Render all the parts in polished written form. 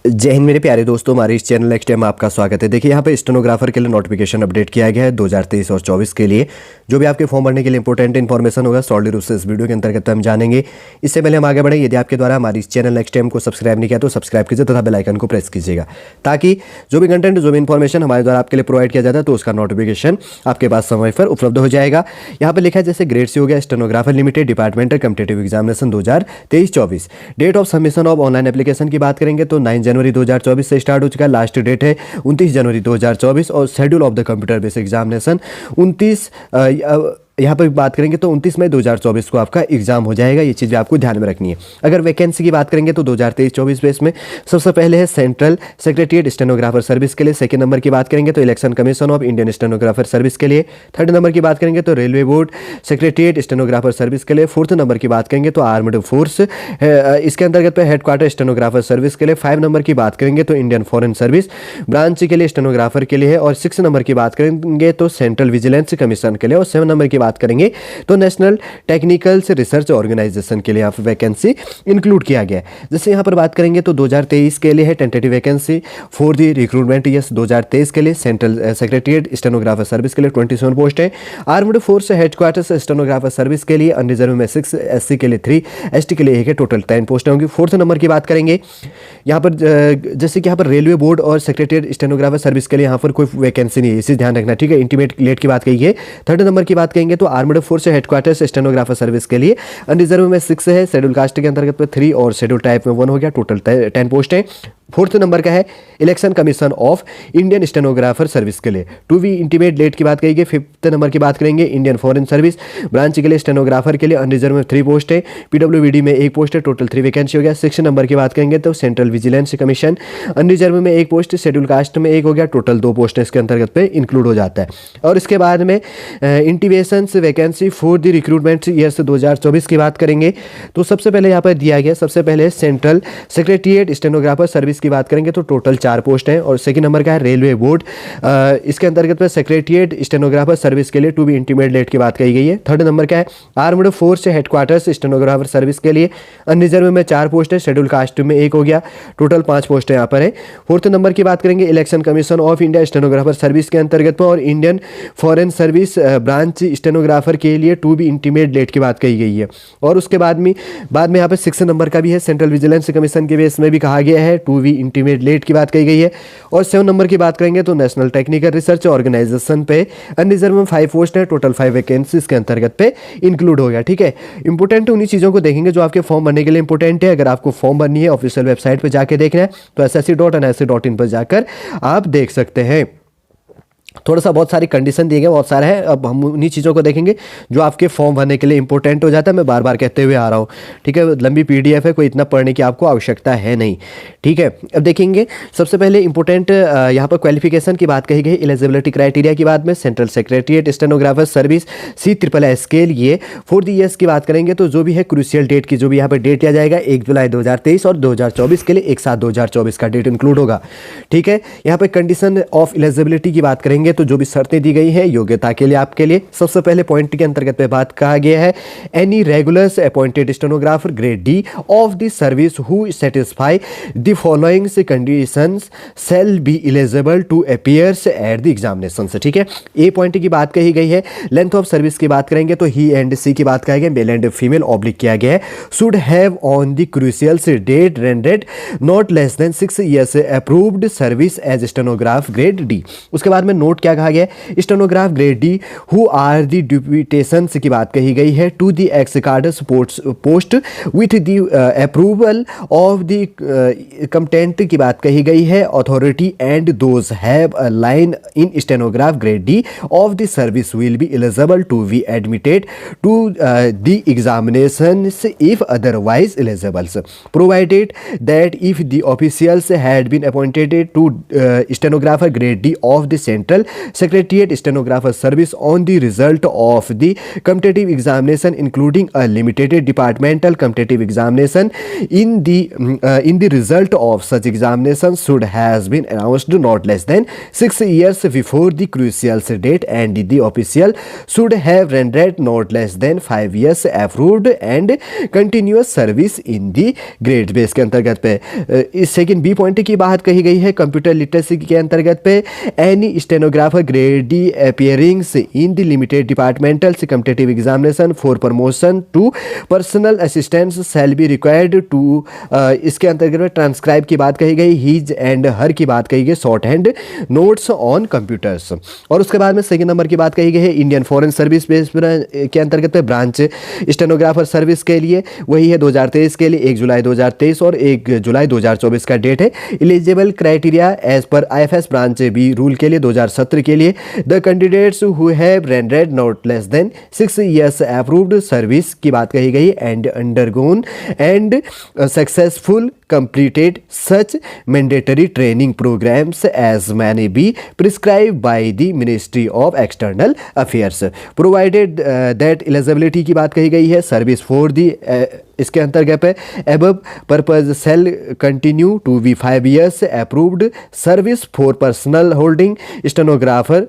जय हिंद मेरे प्यारे दोस्तों, हमारे इस चैनल नेक्स्ट टाइम में आपका स्वागत है। देखिए यहाँ पे स्टेनोग्राफर के लिए नोटिफिकेशन अपडेट किया गया है 2023 और 24 के लिए। जो भी आपके फॉर्म भरने के लिए इंपॉर्टेंट इन्फॉर्मेशन होगा सॉलिड रूप से इस वीडियो के अंतर्गत हम जानेंगे। इससे पहले हम आगे बढ़े, यदि आपके द्वारा हमारी इस चैनल नेक्स्ट टाइम को सब्सक्राइब नहीं किया तो सब्सक्राइब कीजिए तथा बेल आइकन को प्रेस कीजिएगा, ताकि जो भी कंटेंट जो भी इन्फॉर्मेशन हमारे द्वारा आपके लिए प्रोवाइड किया जाता है तो उसका नोटिफिकेशन आपके पास समय पर उपलब्ध हो जाएगा। यहाँ पर लिखा है जैसे ग्रेड सी हो गया stenographer limited departmental competitive examination 2023-24। Date of submission of online application की बात करेंगे तो 9 जनवरी 2024 से स्टार्ट हो चुका है। लास्ट डेट है 29 जनवरी 2024 और schedule of the computer based examination 29 यहाँ पर बात करेंगे तो 29 मई 2024 को आपका एग्जाम हो जाएगा। ये चीज़ भी आपको ध्यान में रखनी है। अगर वैकेंसी की बात करेंगे तो 2023-24 बेस में सबसे पहले है सेंट्रल सेक्रेटरीट स्टेनोग्राफर सर्विस के लिए। सेकंड नंबर की बात करेंगे तो election commission of Indian stenographer service के लिए। थर्ड नंबर की बात करेंगे तो railway board secretariat stenographer service के लिए। फोर्थ नंबर की बात करेंगे तो आर्म्ड फोर्स इसके अंतर्गत पे हेडक्वार्टर स्टेनोग्राफर सर्विस के लिए। 5 नंबर की बात करेंगे तो इंडियन फॉरेन सर्विस ब्रांच के लिए स्टेनोग्राफर के लिए है। और 6 नंबर की बात करेंगे तो सेंट्रल विजिलेंस कमीशन के लिए। और 7 नंबर की बात करेंगे तो नेशनल टेक्निकल रिसर्च ऑर्गेनाइजेशन के लिए यहाँ पर वैकेंसी इंक्लूड किया गया है। जैसे यहाँ पर बात करेंगे तो 2023 के लिए है tentative vacancy for the recruitment. Yes 2023 के लिए सेंट्रल सेक्रेटरीट स्टेनोग्राफर सर्विस के लिए 27 पोस्ट है। Armed force headquarter stenographer service के लिए अनरिजर्व में 6, SC के लिए 3, ST के लिए 1 है। टोटल 10 पोस्ट होंगी। फोर्थ नंबर की बात करेंगे यहाँ पर जैसे कि यहाँ पर रेलवे बोर्ड और सेक्रेटरीट स्टेनोग्राफर सर्विस के लिए यहाँ पर कोई वैकेंसी नहीं है, इसे ध्यान रखना, ठीक है। इंटीमेट लेट की बात कही है। थर्ड नंबर की बात करेंगे तो armed force headquarter stenographer service के लिए अनरिजर्व में 6 है। शेड्यूल कास्ट के अंतर्गत पे 3 और शेड्यूल टाइप में 1 हो गया। टोटल 10 पोस्ट है। फोर्थ नंबर का है election commission of Indian stenographer service के लिए 2 वी इंटीमेट लेट की बात करेंगे। फिफ्थ नंबर की बात करेंगे इंडियन फॉरेन सर्विस ब्रांच के लिए स्टेनोग्राफर के लिए अनरिजर्व में 3 पोस्ट है। PWD में 1 पोस्ट है। टोटल 3 वैकेंसी हो गया। 6 नंबर की बात करेंगे तो सेंट्रल विजिलेंस कमीशन अनरिजर्व में 1 पोस्ट, शेड्यूल कास्ट में 1 हो गया। टोटल 2 पोस्ट इसके अंतर्गत पे इंक्लूड हो जाता है। और इसके बाद में intimation vacancy for the recruitment years 2024 की बात करेंगे तो सबसे पहले यहाँ पर दिया गया, सबसे पहले सेंट्रल सेक्रेटरीट स्टेनोग्राफर सर्विस की बात करेंगे तो टोटल 4 पोस्ट हैं। और सेकंड नंबर का है रेलवे बोर्ड, इसके अंतर्गत पे सेक्रेटरीट स्टेनोग्राफर सर्विस के लिए 2 बी इंटीमेट लेट की बात कही गई है। थर्ड नंबर का है armed force headquarters stenographer service के लिए अनरिजर्व में 4 पोस्ट है। शेड्यूल कास्ट में 1 हो गया। टोटल 5 पोस्ट यहाँ पर है। फोर्थ नंबर की बात करेंगे election commission of India stenographer service के अंतर्गत में और Indian foreign service branch stenographer के लिए 2 बी इंटीमेट लेट की बात कही गई है। और उसके बाद में यहाँ पर 6 नंबर का भी है, सेंट्रल विजिलेंस कमीशन के बेस में भी कहा गया है 2 बी इंटीमेट लेट की बात कही गई है। और 7 नंबर की बात करेंगे तो नेशनल टेक्निकल रिसर्च ऑर्गेनाइजेशन पे अनरिजर्व में 5 पोस्ट है। टोटल 5 वैकेंसीज के अंतर्गत पे इंक्लूड हो गया, ठीक है। इंपोर्टेंट उन्हीं चीज़ों को देखेंगे जो आपके फॉर्म भरने के लिए इंपॉर्टेंट है। अगर आपको फॉर्म भरनी है ऑफिशियल वेबसाइट पर जाके देखना है तो ssc.nic.in पर जाकर आप देख सकते हैं। थोड़ा सा बहुत सारी कंडीशन दिए गए, बहुत सारे हैं। अब हम उन्हीं चीज़ों को देखेंगे जो आपके फॉर्म भरने के लिए इंपॉर्टेंट हो जाता है। मैं बार बार कहते हुए आ रहा हूँ, ठीक है। लंबी PDF है, कोई इतना पढ़ने की आपको आवश्यकता है नहीं, ठीक है। अब देखेंगे सबसे पहले इंपॉर्टेंट यहाँ पर क्वालिफिकेशन की बात कही गई। एलिजिबिलिटी क्राइटेरिया की बात में central secretariat stenographer service CSSS के लिए 4 ईयर्स की बात करेंगे तो जो भी है क्रूशियल डेट की जो भी यहाँ पर डेट दिया जाएगा 1 जुलाई 2023 और 2024 के लिए 1/7/2024 का डेट इंक्लूड होगा, ठीक है। यहाँ पर कंडीशन ऑफ एलिजिबिलिटी की बात करेंगे तो जो भी शर्तें दी गई हैं योग्यता के लिए आपके लिए सबसे पहले पॉइंट के अंतर्गत पे बात कहा गया है any regulars appointed stenographer grade D of the service who satisfy the following conditions shall be eligible to appears at the examination, ठीक है। ए पॉइंट की बात कही गई है। लेंथ ऑफ सर्विस की बात करेंगे तो ही एंड सी की बात कही गई, मेल एंड फीमेल ऑब्लिक किया गया है। Should have on the crucial date rendered not less than 6 years approved service as stenograph grade D। उसके बाद में नोट क्या कहा गया है, stenograph grade D who are the deputations की बात कही गई है to the ex cadres post with the approval of the content की बात कही गई है। Authority and those have a line in stenograph grade D of the service will be eligible to be admitted to the examinations if otherwise eligible, provided that if the officials had been appointed to stenographer grade D of the central official secretariat stenographer service on the result of the competitive examination including a limited departmental competitive examination in the result of such examination should has been announced not less than 6 years before the crucial date and the official should have rendered not less than 5 years approved and continuous service in the grade base के अंतर्गत पे इस second B point की बात कही गई है computer literacy के अंतर्गत पे any stenographer grade D appearings in the limited departmental competitive examination for promotion to personal assistants shall be required to इसके अंतर्गत ट्रांसक्राइब की बात कही गई हीज एंड हर की बात कही गई short hand notes on computers और उसके बाद में सेकंड नंबर की बात कही गई है इंडियन फॉरेन सर्विस बेस के अंतर्गत पे ब्रांच स्टेनोग्राफर सर्विस के लिए वही है 2023 के लिए 1 जुलाई 2023 और 1 जुलाई 2024 का डेट है। एलिजिबल क्राइटेरिया एज पर आईएफएस ब्रांच बी रूल के लिए 2017 के लिए the candidates who have rendered not less than 6 years approved service की बात कही गई and undergone and successful completed such mandatory training programs as may be prescribed by the Ministry of External Affairs provided that eligibility की बात कही गई है service for the इसके अंतर्गत है above purpose shall continue to be 5 years approved service for personal holding stenographer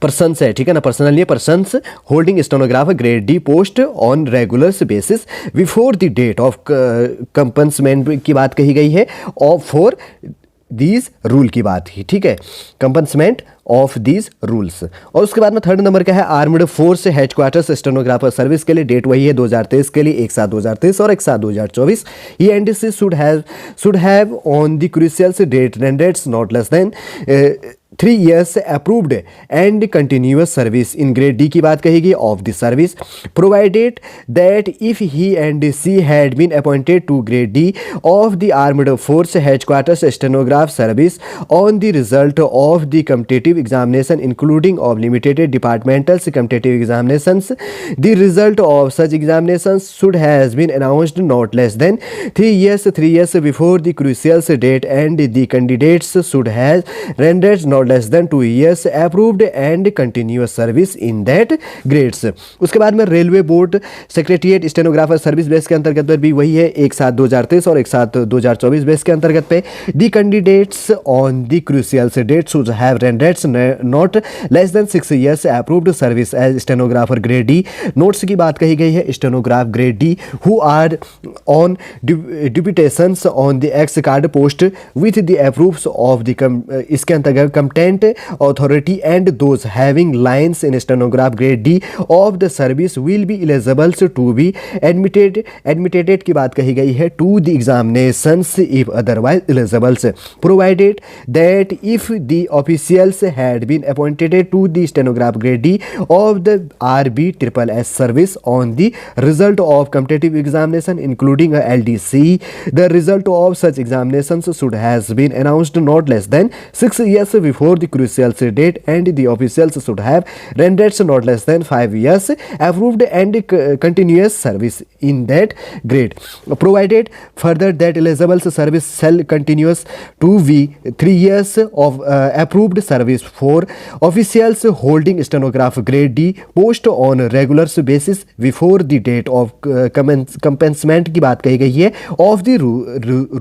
persons है, ठीक है ना, पर्सनल नहीं है, persons holding stenographer grade D post on regular basis before the date of commencement की बात कही गई है और फॉर दीज रूल की बात ही, ठीक है, कंपनसमेंट ऑफ दीज रूल्स। और उसके बाद में थर्ड नंबर का है armed force headquarters stenographer service के लिए डेट वही है 2023 के लिए 1/7/2023 और 1/7/2024 ये NDC should have on the crucial date rendered not less than 3 years approved and continuous service in grade D की बात कहेगी of the service provided that if he and she had been appointed to grade D of the armed force headquarters stenograph service on the result of the competitive examination including of limited departmental competitive examinations the result of such examinations should has been announced not less than 3 years before the crucial date and the candidates should have rendered not less than 2 years approved and continuous service in that grades। उसके बाद में railway board secretariat stenographer service base के अंतर्गत पर भी वही है 1/7/2023 और 1/7/2024 बेस के अंतर्गत पे the candidates on the crucial date should have rendered not less than 6 years approved service as stenographer grade D. Notes की बात कही गई है stenograph grade D who are on deputations on the ex कार्ड post with the approvals of the इसके अंतर्गत कंप्टेंट authority and those having lines in stenograph grade D of the service will be eligible to be admitted की बात कही गई है to the examinations if otherwise eligible provided that if the officials had been appointed to the stenograph grade D of the RBSS service on the result of competitive examination including a LDC the result of such examinations should has been announced not less than 6 years before the crucial date and the officials should have rendered not less than 5 years approved and continuous service in that grade provided further that eligible service shall continuous to be 3 years of approved service for officials holding stenograph grade D post on regular basis before the date of compensation की बात कही गई है of the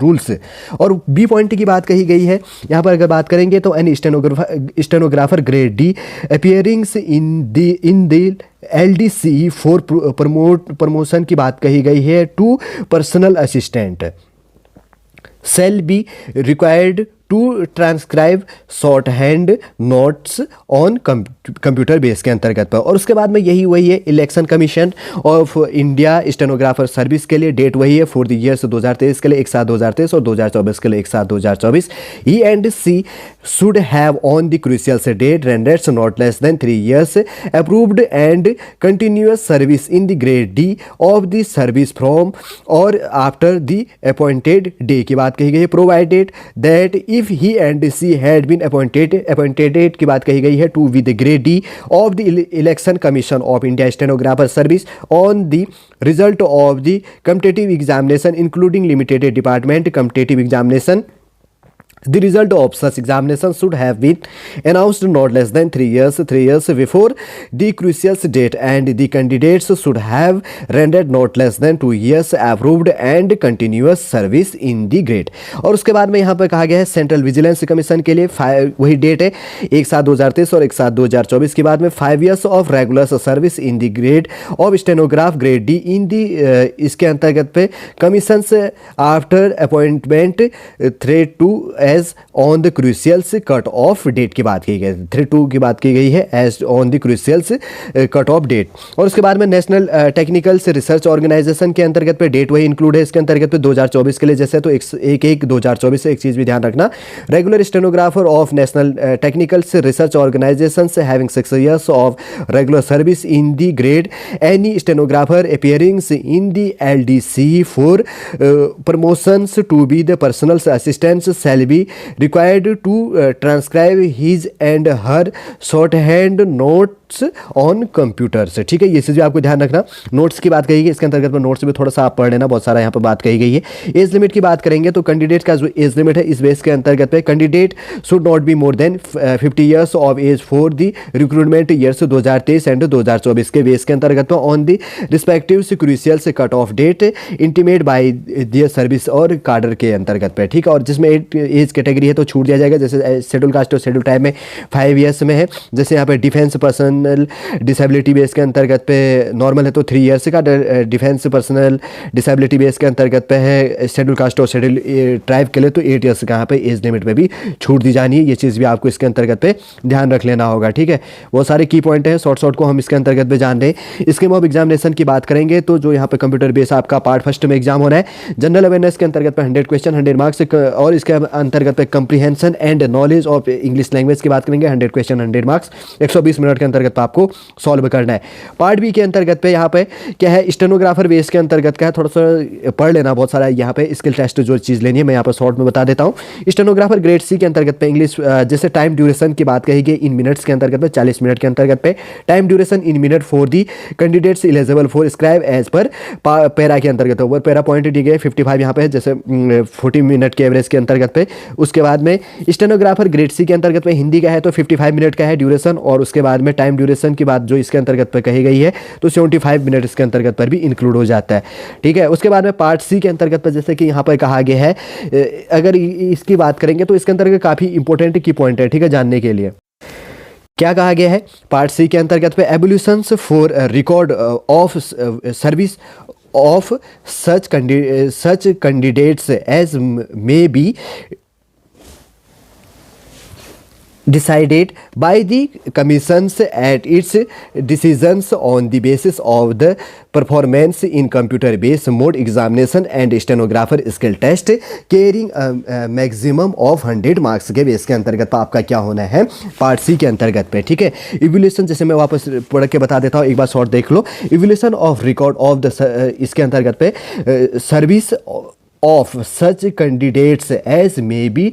rules। और B point की बात कही गई है यहाँ पर अगर बात करेंगे तो an stenographer grade D appearings in the LDC for promotion की बात कही गई है to personal assistant shall be required to transcribe shorthand notes on computer base के अंतर्गत पर। और उसके बाद में यही वही है election commission of India stenographer service के लिए डेट वही है फॉर द ईयर्स 2023 के लिए 1/7/2023 और 2024 के लिए 1/7/2024 ही and she should have on the crucial date rendered not less than 3 years approved and continuous service in the grade D of the service from और after the appointed day की बात कही गई है provided that if he and she had been appointed की बात कही गई है to be the grade D of the election commission of India stenographer service on the result of the competitive examination including limited department competitive examination The result of such examination should have been announced not less than 3 years before the crucial date, and the candidates should have rendered not less than 2 years approved and continuous service in the grade। और उसके बाद में यहाँ पर कहा गया है central vigilance commission के लिए वही डेट है 1/7/2023 और 1/7/2024 के बाद में 5 years of regular service in the grade of stenograph grade D in the, इसके अंतर्गत पे commission after appointment 3-2 as on the crucials cut off date की बात की गई है, 3-2 की बात की गई है as on the crucials cut off date. और उसके बाद में नेशनल टेक्निकल्स रिसर्च ऑर्गेनाइजेशन के अंतर्गत पे डेट वही इंक्लूड है इसके अंतर्गत पे 2024 के लिए, जैसे तो 1/1/2024 से एक चीज़ भी ध्यान रखना, regular stenographer of national technicals research organisation having 6 years of regular service in the grade, any stenographer appearings in the LDC for promotions to be the personal assistants shall be required to transcribe his and her shorthand notes on computers। ठीक है, ये चीज़ भी आपको ध्यान रखना। Notes की बात कही गई, इसके अंतर्गत में नोट्स भी थोड़ा सा आप पढ़ लेना, बहुत सारा यहाँ पर बात कही गई है। एज लिमिट की बात करेंगे तो कैंडिडेट का जो एज लिमिट है इस बेस के अंतर्गत पे candidate should not be more than 50 years of age for the recruitment years 2023 and 2024 के बेस के अंतर्गत में on the respective crucial cut off date intimate by their service और कार्डर के अंतर्गत पे। ठीक है, और जिसमें एज कैटेगरी है तो छूट दिया जाएगा, जैसे शेड्यूल कास्ट और शेड्यूल टाइप में 5 years में है, जैसे यहाँ पे डिफेंस पर्सनल डिसेबिलिटी बेस के अंतर्गत पे नॉर्मल है तो 3 years का, डिफेंस पर्सनल डिसेबिलिटी बेस के अंतर्गत पे है शेड्यूल कास्ट और शेड्यूल ट्राइब के लिए तो 8 years का यहाँ पे एज लिमिट में भी छूट दी जानी है। ये चीज़ भी आपको इसके अंतर्गत पे ध्यान रख लेना होगा। ठीक है, बहुत सारे की पॉइंट हैं, शॉर्ट को हम इसके अंतर्गत पे जान रहे हैं। इसके मॉब एग्जामिनेशन की बात करेंगे तो जो यहाँ पे कंप्यूटर बेस आपका पार्ट फर्स्ट में एग्जाम होना है, जनरल अवेयरनेस के अंतर्गत पे 100 क्वेश्चन 100 मार्क्स, और इसके अंतर्गत पे comprehension and knowledge of English language की बात करेंगे 100 क्वेश्चन 100 मार्क्स 120 मिनट के अंतर्गत पे आपको सॉल्व करना है। पार्ट बी के अंतर्गत पे यहाँ पे क्या है, स्टेनोग्राफर बेस के अंतर्गत क्या है, थोड़ा सा पढ़ लेना, बहुत सारा यहाँ पे स्किल टेस्ट जो चीज़ लेनी है मैं यहाँ पर शॉर्ट में बता देता हूँ। स्टेनोग्राफर ग्रेड सी के अंतर्गत पे इंग्लिश जैसे टाइम ड्यूरेशन की बात कही गई इन मिनट्स के अंतर्गत पे 40 मिनट के अंतर्गत पे time duration in minute for the candidates eligible for scribe as per para के अंतर्गत ओवर पैरा पॉइंट दिए गए 55 यहाँ पे है, जैसे 40 मिनट के एवरेज के अंतर्गत पे। उसके बाद में स्टेनोग्राफर ग्रेड सी के अंतर्गत पे हिंदी का है तो 55 मिनट का है ड्यूरेशन, और उसके बाद में टाइम ड्यूरेशन की बात जो इसके अंतर्गत पे कही गई है तो 75 मिनट इसके अंतर्गत पर भी इंक्लूड हो जाता है। ठीक है, उसके बाद में पार्ट सी के अंतर्गत पर जैसे कि यहाँ पर कहा गया है, अगर इसकी बात करेंगे तो इसके अंतर्गत काफ़ी इंपॉर्टेंट की पॉइंट है। ठीक है, जानने के लिए क्या कहा गया है पार्ट सी के अंतर्गत पे, evolutions for record of service of such candidates as may be decided by the commissions at its decisions on the basis of the performance in computer based mode examination and stenographer skill test carrying a maximum of 100 marks के base के अंतर्गत आपका क्या होना है part सी के अंतर्गत पे। ठीक है, इवोल्यूशन जैसे मैं वापस पढ़ के बता देता हूँ, एक बार शॉर्ट देख लो। Evolution of record of the इसके अंतर्गत पे service of such candidates as may be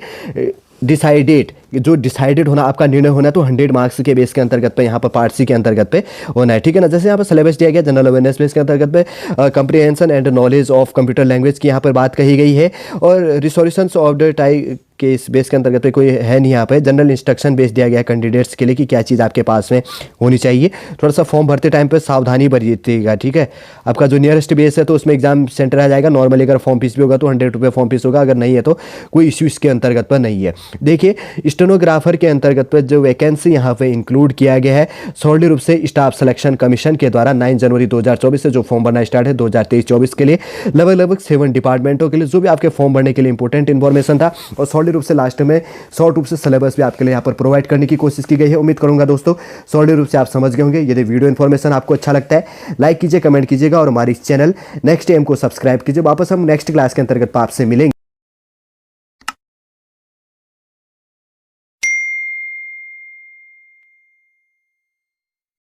decided, जो डिसाइडेड होना आपका निर्णय होना है तो 100 मार्क्स के बेस के अंतर्गत पे यहाँ पर पार्ट सी के अंतर्गत पे होना है। ठीक है ना, जैसे यहाँ पर सिलेबस दिया गया जनरल अवेयरनेस बेस के अंतर्गत पे comprehension and knowledge of computer language की यहाँ पर बात कही गई है, और रिसोल्यूशंस ऑफ द टाइप के इस बेस के अंतर्गत पे कोई है नहीं। यहाँ पे जनरल इंस्ट्रक्शन बेस दिया गया है कैंडिडेट्स के लिए कि क्या चीज़ आपके पास में होनी चाहिए। थोड़ा सा फॉर्म भरते टाइम पे सावधानी बरतिएगा। ठीक है, आपका जो नियरेस्ट बेस है तो उसमें एग्जाम सेंटर आ जाएगा। नॉर्मली अगर फॉर्म फीस भी होगा तो 100 रुपये फॉर्म फीस होगा, अगर नहीं है तो कोई इश्यू इसके अंतर्गत पर नहीं है। देखिए, स्टेनोग्राफर के अंतर्गत पर जो वैकेंसी यहाँ पे इंक्लूड किया गया है सॉलिड रूप से स्टाफ सिलेक्शन कमीशन के द्वारा 9 जनवरी 2024 से जो फॉर्म भरना स्टार्ट है 2023-24 के लिए लगभग 7 डिपार्टमेंटों के लिए जो भी आपके फॉर्म भरने के लिए इंपॉर्टेंट इन्फॉर्मेशन था, और सॉलिड रूप से लास्ट में शॉर्ट रूप से सिलेबस भी आपके लिए यहाँ पर प्रोवाइड करने की कोशिश की गई है। उम्मीद करूंगा दोस्तों सॉलिड रूप से आप समझ गए होंगे। यदि वीडियो इन्फॉर्मेशन आपको अच्छा लगता है लाइक कीजिए, कमेंट कीजिएगा, और हमारी चैनल नेक्स्ट टाइम को सब्सक्राइब कीजिए। वापस हम नेक्स्ट क्लास के अंतर्गत आपसे मिलेंगे।